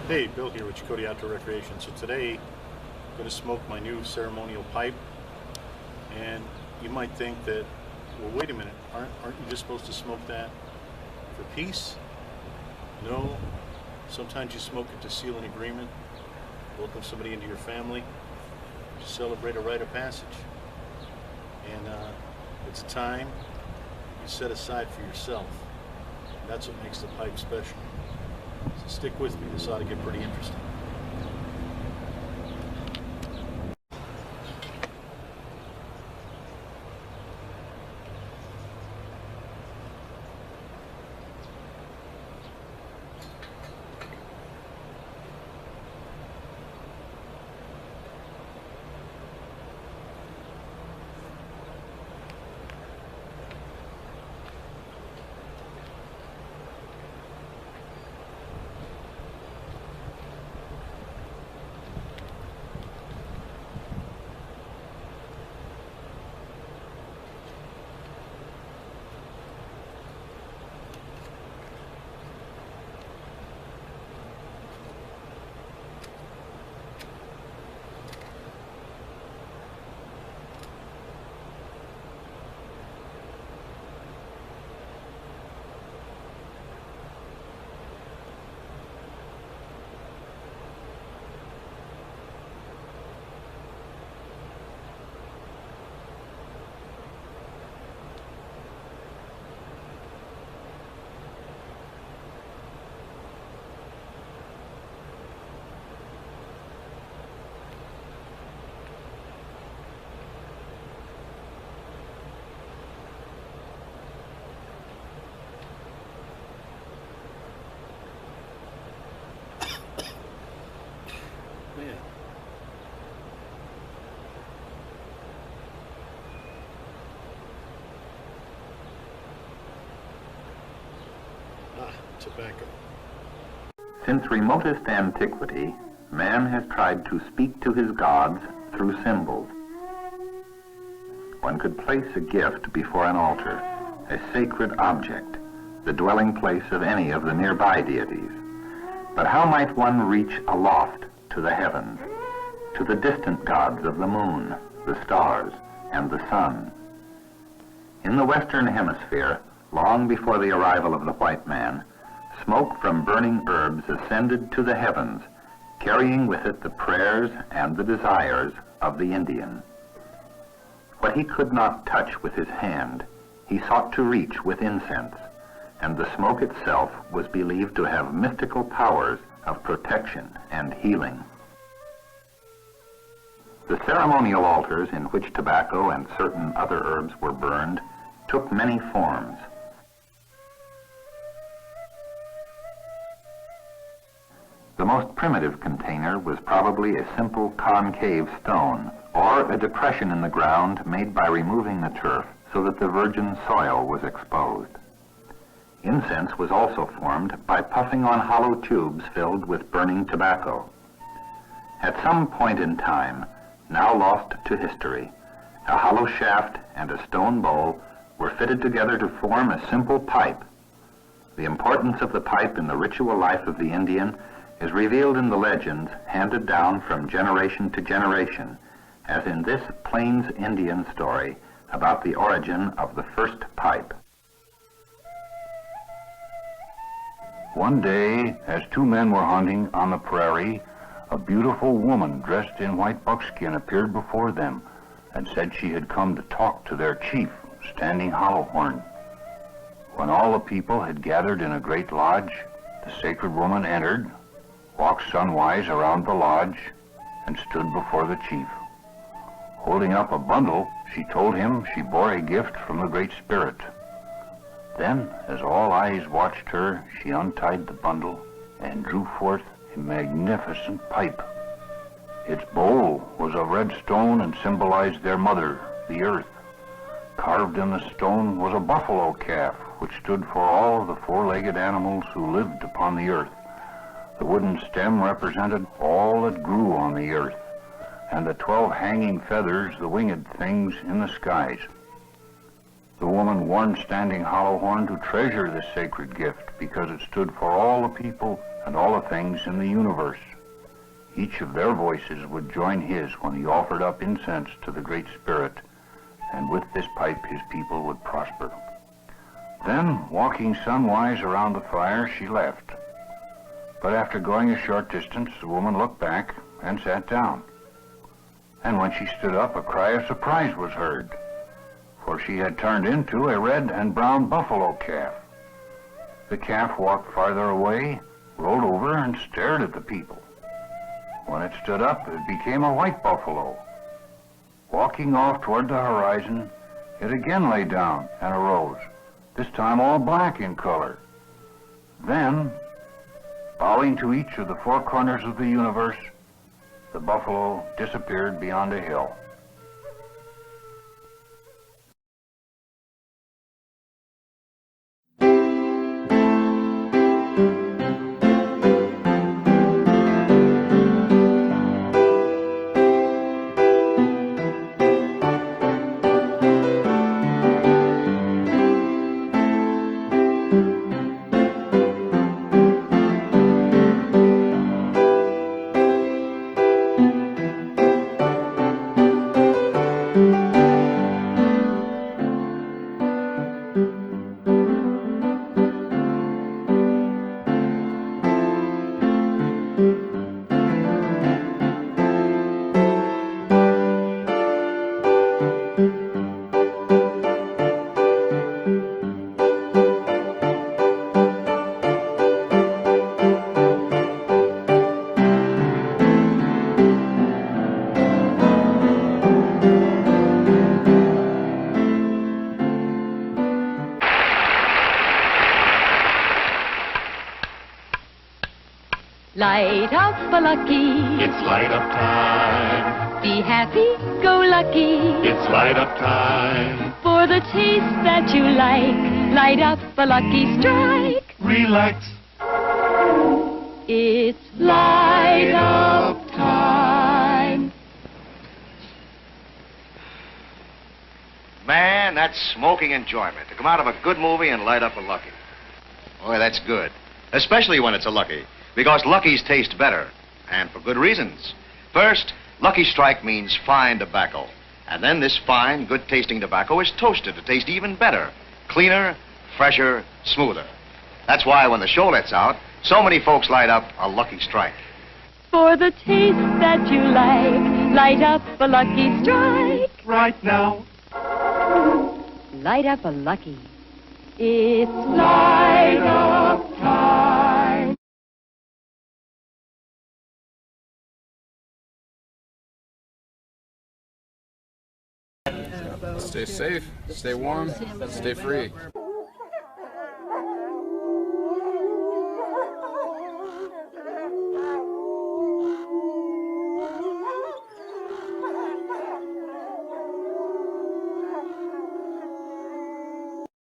Hey, Bill here with Nicotiana Outdoor Recreation. So today, I'm going to smoke my new ceremonial pipe. And you might think that, well, wait a minute, aren't you just supposed to smoke that for peace? No. Sometimes you smoke it to seal an agreement, welcome somebody into your family, to celebrate a rite of passage. And it's a time you set aside for yourself. And that's what makes the pipe special. So stick with me, this ought to get pretty interesting. Man. Tobacco. Since remotest antiquity, man has tried to speak to his gods through symbols. One could place a gift before an altar, a sacred object, the dwelling place of any of the nearby deities. But how might one reach aloft to the heavens, to the distant gods of the moon, the stars, and the sun? In the Western Hemisphere, long before the arrival of the white man, smoke from burning herbs ascended to the heavens, carrying with it the prayers and the desires of the Indian. What he could not touch with his hand, he sought to reach with incense, and the smoke itself was believed to have mystical powers of protection and healing. The ceremonial altars in which tobacco and certain other herbs were burned took many forms. The most primitive container was probably a simple concave stone, or a depression in the ground made by removing the turf so that the virgin soil was exposed. Incense was also formed by puffing on hollow tubes filled with burning tobacco. At some point in time, now lost to history, a hollow shaft and a stone bowl were fitted together to form a simple pipe. The importance of the pipe in the ritual life of the Indian is revealed in the legends handed down from generation to generation, as in this Plains Indian story about the origin of the first pipe. One day, as two men were hunting on the prairie, a beautiful woman dressed in white buckskin appeared before them and said she had come to talk to their chief, Standing Hollowhorn. When all the people had gathered in a great lodge, the sacred woman entered, walked sunwise around the lodge, and stood before the chief. Holding up a bundle, she told him she bore a gift from the Great Spirit. Then, as all eyes watched her, she untied the bundle and drew forth a magnificent pipe. Its bowl was of red stone and symbolized their mother, the earth. Carved in the stone was a buffalo calf, which stood for all of the four-legged animals who lived upon the earth. The wooden stem represented all that grew on the earth, and the 12 hanging feathers, the winged things in the skies. The woman warned Standing Hollowhorn to treasure this sacred gift because it stood for all the people and all the things in the universe. Each of their voices would join his when he offered up incense to the Great Spirit, and with this pipe his people would prosper. Then, walking sunwise around the fire, she left. But after going a short distance, the woman looked back and sat down. And when she stood up, a cry of surprise was heard, for she had turned into a red and brown buffalo calf. The calf walked farther away, rolled over, and stared at the people. When it stood up, it became a white buffalo. Walking off toward the horizon, it again lay down and arose, this time all black in color. Then, bowing to each of the four corners of the universe, the buffalo disappeared beyond a hill. Light up a lucky. It's light up time. Be happy, go lucky. It's light up time. For the taste that you like, light up a lucky strike. Relax. It's light up time. Man, that's smoking enjoyment. To come out of a good movie and light up a lucky. Boy, that's good. Especially when it's a lucky. Because luckies taste better. And for good reasons. First, Lucky Strike means fine tobacco. And then this fine, good-tasting tobacco is toasted to taste even better. Cleaner, fresher, smoother. That's why when the show lets out, so many folks light up a Lucky Strike. For the taste that you like, light up a lucky strike. Right now. Light up a lucky. It's light up time. Stay safe, stay warm, stay free.